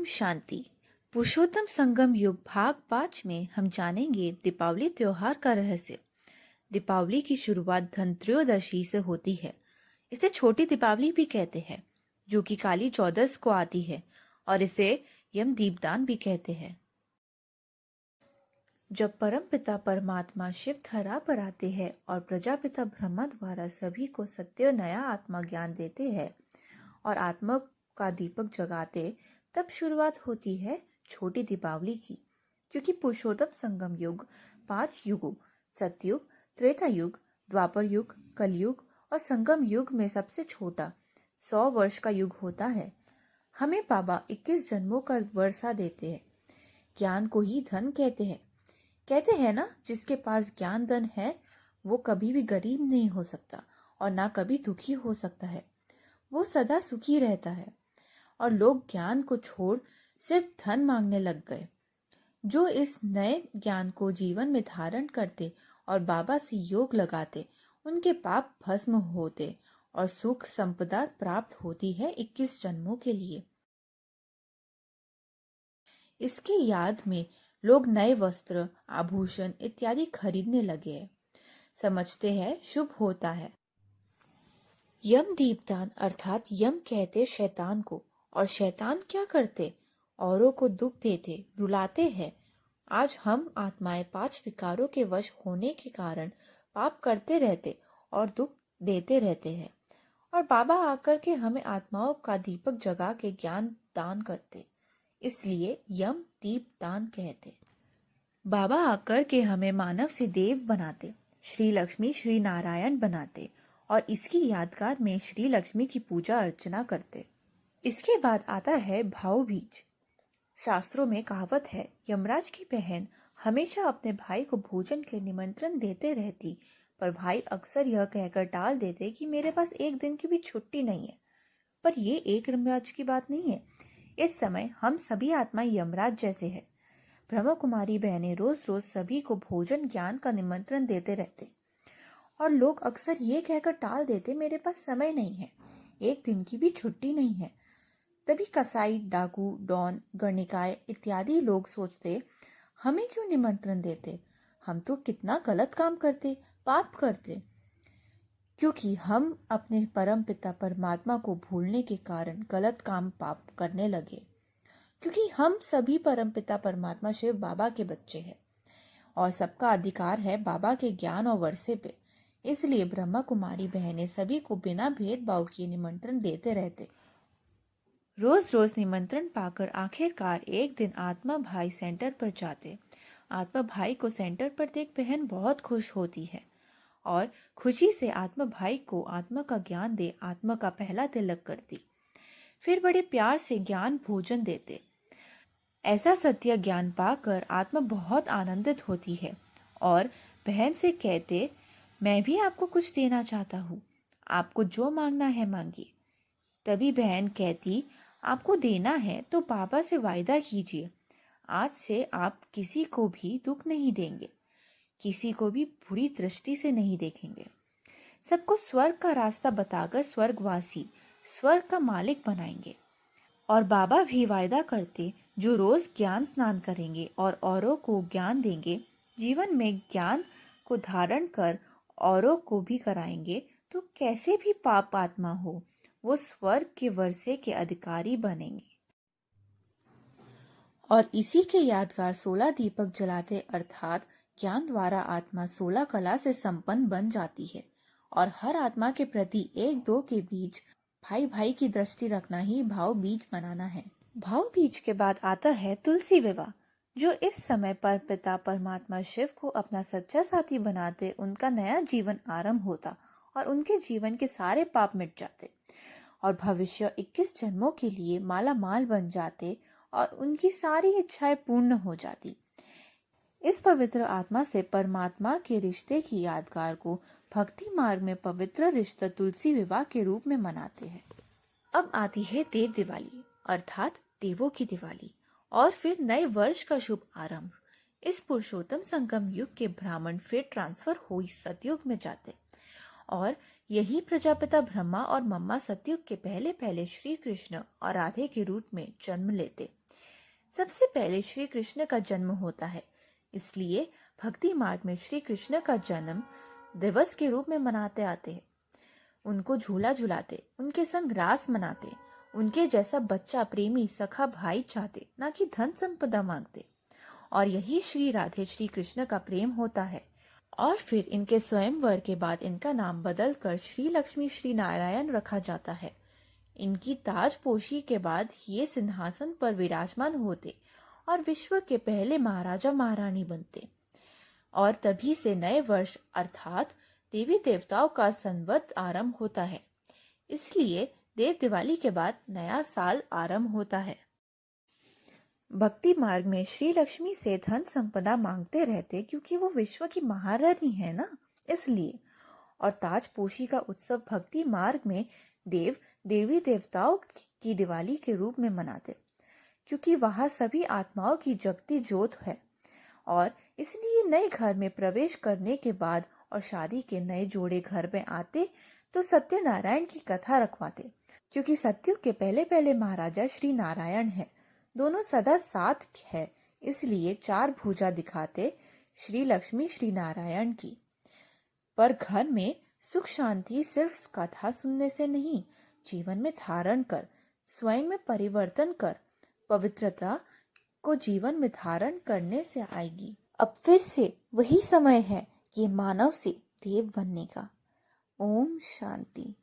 ओम शांति। पुरुषोत्तम संगम युग भाग 5 में हम जानेंगे दीपावली त्योहार का रहस्य। दीपावली की शुरुआत धनत्रयोदशी से होती है। इसे छोटी दीपावली भी कहते हैं, जो कि काली चौदस को आती है, और इसे यम दीपदान भी कहते हैं। जब परमपिता परमात्मा शिव धरा पर आते हैं और प्रजापिता ब्रह्मा द्वारा सभी को सत्य नया आत्मा ज्ञान देते हैं और आत्मा का दीपक जगाते, तब शुरुआत होती है छोटी दीपावली की। क्योंकि पुरुषोत्तम संगम युग 5 युगों सतयुग, त्रेता युग, द्वापर युग, कलयुग और संगम युग में सबसे छोटा 100 वर्ष का युग होता है। हमें बाबा 21 जन्मों का वर्षा देते हैं। ज्ञान को ही धन कहते हैं ना, जिसके पास ज्ञान धन है वो कभी भी गरीब नहीं हो सकता और ना कभी दुखी हो सकता है। वो सदा सुखी रहता है। और लोग ज्ञान को छोड़ सिर्फ धन मांगने लग गए। जो इस नए ज्ञान को जीवन में धारण करते और बाबा से योग लगाते, उनके पाप भस्म होते और सुख संपदा प्राप्त होती है 21 जन्मों के लिए। इसके याद में लोग नए वस्त्र, आभूषण इत्यादि खरीदने लगे हैं। समझते हैं शुभ होता है। यम दीपदान अर्थात यम कहते शैतान को, और शैतान क्या करते? औरों को दुख देते, रुलाते हैं। आज हम आत्माएं 5 विकारों के वश होने के कारण पाप करते रहते और दुख देते रहते हैं, और बाबा आकर के हमें आत्माओं का दीपक जगा के ज्ञान दान करते, इसलिए यम दीप दान कहते। बाबा आकर के हमें मानव से देव बनाते, श्री लक्ष्मी श्री नारायण बनाते और इसकी यादगार में श्री लक्ष्मी की पूजा अर्चना करते। इसके बाद आता है भाव बीज। शास्त्रों में कहावत है, यमराज की बहन हमेशा अपने भाई को भोजन के निमंत्रण देते रहती, पर भाई अक्सर यह कहकर टाल देते कि मेरे पास एक दिन की भी छुट्टी नहीं है। पर ये एक यमराज की बात नहीं है। इस समय हम सभी आत्माएं यमराज जैसे हैं। ब्रह्म कुमारी बहनें रोज रोज सभी को भोजन ज्ञान का निमंत्रण देते रहते, और लोग अक्सर ये कहकर टाल देते, मेरे पास समय नहीं है, एक दिन की भी छुट्टी नहीं है। तभी कसाई, डाकू, डॉन, गणिकाय इत्यादि लोग सोचते, हमें क्यों निमंत्रण देते? हम तो कितना गलत काम करते, पाप करते। क्योंकि हम अपने परम पिता परमात्मा को भूलने के कारण गलत काम पाप करने लगे। क्योंकि हम सभी परम पिता परमात्मा शिव बाबा के बच्चे हैं और सबका अधिकार है बाबा के ज्ञान और वर्षे पे। इसलिए ब्रह्मा कुमारी बहनें सभी को बिना भेदभाव किए निमंत्रण देते रहते। रोज रोज निमंत्रण पाकर आखिरकार एक दिन आत्मा भाई सेंटर पर जाते। आत्मा भाई को सेंटर पर देख बहन बहुत खुश होती है और खुशी से आत्मा भाई को आत्मा का ज्ञान दे आत्मा का पहला तिलक करती। फिर बड़े प्यार से ज्ञान भोजन देते। ऐसा सत्य ज्ञान पाकर आत्मा बहुत आनंदित होती है और बहन से कहते, मैं भी आपको कुछ देना चाहता हूँ, आपको जो मांगना है मांगिए। तभी बहन कहती, आपको देना है तो बाबा से वायदा कीजिए, आज से आप किसी को भी दुख नहीं देंगे, किसी को भी बुरी दृष्टि से नहीं देखेंगे, सबको स्वर्ग का रास्ता बताकर स्वर्गवासी, स्वर्ग का मालिक बनाएंगे। और बाबा भी वायदा करते, जो रोज ज्ञान स्नान करेंगे और औरों को ज्ञान देंगे, जीवन में ज्ञान को धारण कर औरों को भी कराएंगे, तो कैसे भी पाप आत्मा हो, वो स्वर्ग के वर्षे के अधिकारी बनेंगे। और इसी के यादगार 16 दीपक जलाते, अर्थात ज्ञान द्वारा आत्मा 16 कला से संपन्न बन जाती है। और हर आत्मा के प्रति 1-2 के बीच भाई भाई की दृष्टि रखना ही भाव बीज मनाना है। भाव बीज के बाद आता है तुलसी विवाह, जो इस समय पर पिता परमात्मा शिव को अपना सच्चा साथी बनाते, उनका नया जीवन आरंभ होता और उनके जीवन के सारे पाप मिट जाते और भविष्य 21 जन्मों के लिए माला माल बन जाते और उनकी सारी इच्छाएं पूर्ण हो जाती। इस पवित्र आत्मा से परमात्मा के रिश्ते की यादगार को भक्ति मार्ग में पवित्र रिश्ता तुलसी विवाह के रूप में मनाते हैं। अब आती है देव दिवाली, अर्थात देवों की दिवाली, और फिर नए वर्ष का शुभ आरंभ। इस पुरुषोत्तम संगम युग के ब्राह्मण फिर ट्रांसफर हो सतयुग में जाते और यही प्रजापिता ब्रह्मा और मम्मा सतयुग के पहले पहले श्री कृष्ण और राधे के रूप में जन्म लेते। सबसे पहले श्री कृष्ण का जन्म होता है, इसलिए भक्ति मार्ग में श्री कृष्ण का जन्म दिवस के रूप में मनाते आते हैं। उनको झूला झुलाते, उनके संग रास मनाते, उनके जैसा बच्चा प्रेमी सखा भाई चाहते, ना कि धन संपदा मांगते। और यही श्री राधे श्री कृष्ण का प्रेम होता है। और फिर इनके स्वयंवर के बाद इनका नाम बदलकर श्री लक्ष्मी श्री नारायण रखा जाता है। इनकी ताजपोशी के बाद ये सिंहासन पर विराजमान होते और विश्व के पहले महाराजा महारानी बनते। और तभी से नए वर्ष अर्थात देवी देवताओं का संवत आरंभ होता है। इसलिए देव दिवाली के बाद नया साल आरंभ होता है। भक्ति मार्ग में श्री लक्ष्मी से धन संपदा मांगते रहते, क्योंकि वो विश्व की महारानी है ना, इसलिए। और ताजपोशी का उत्सव भक्ति मार्ग में देव देवी देवताओं की दिवाली के रूप में मनाते, क्योंकि वहां सभी आत्माओं की जगती ज्योत है। और इसलिए नए घर में प्रवेश करने के बाद और शादी के नए जोड़े घर में आते तो सत्यनारायण की कथा रखवाते, क्योंकि सत्युग के पहले पहले महाराजा श्री नारायण है। दोनों सदा साथ है, इसलिए चार भुजा दिखाते श्री लक्ष्मी श्री नारायण की। पर घर में सुख शांति सिर्फ कथा सुनने से नहीं, जीवन में धारण कर, स्वयं में परिवर्तन कर, पवित्रता को जीवन में धारण करने से आएगी। अब फिर से वही समय है ये मानव से देव बनने का। ओम शांति।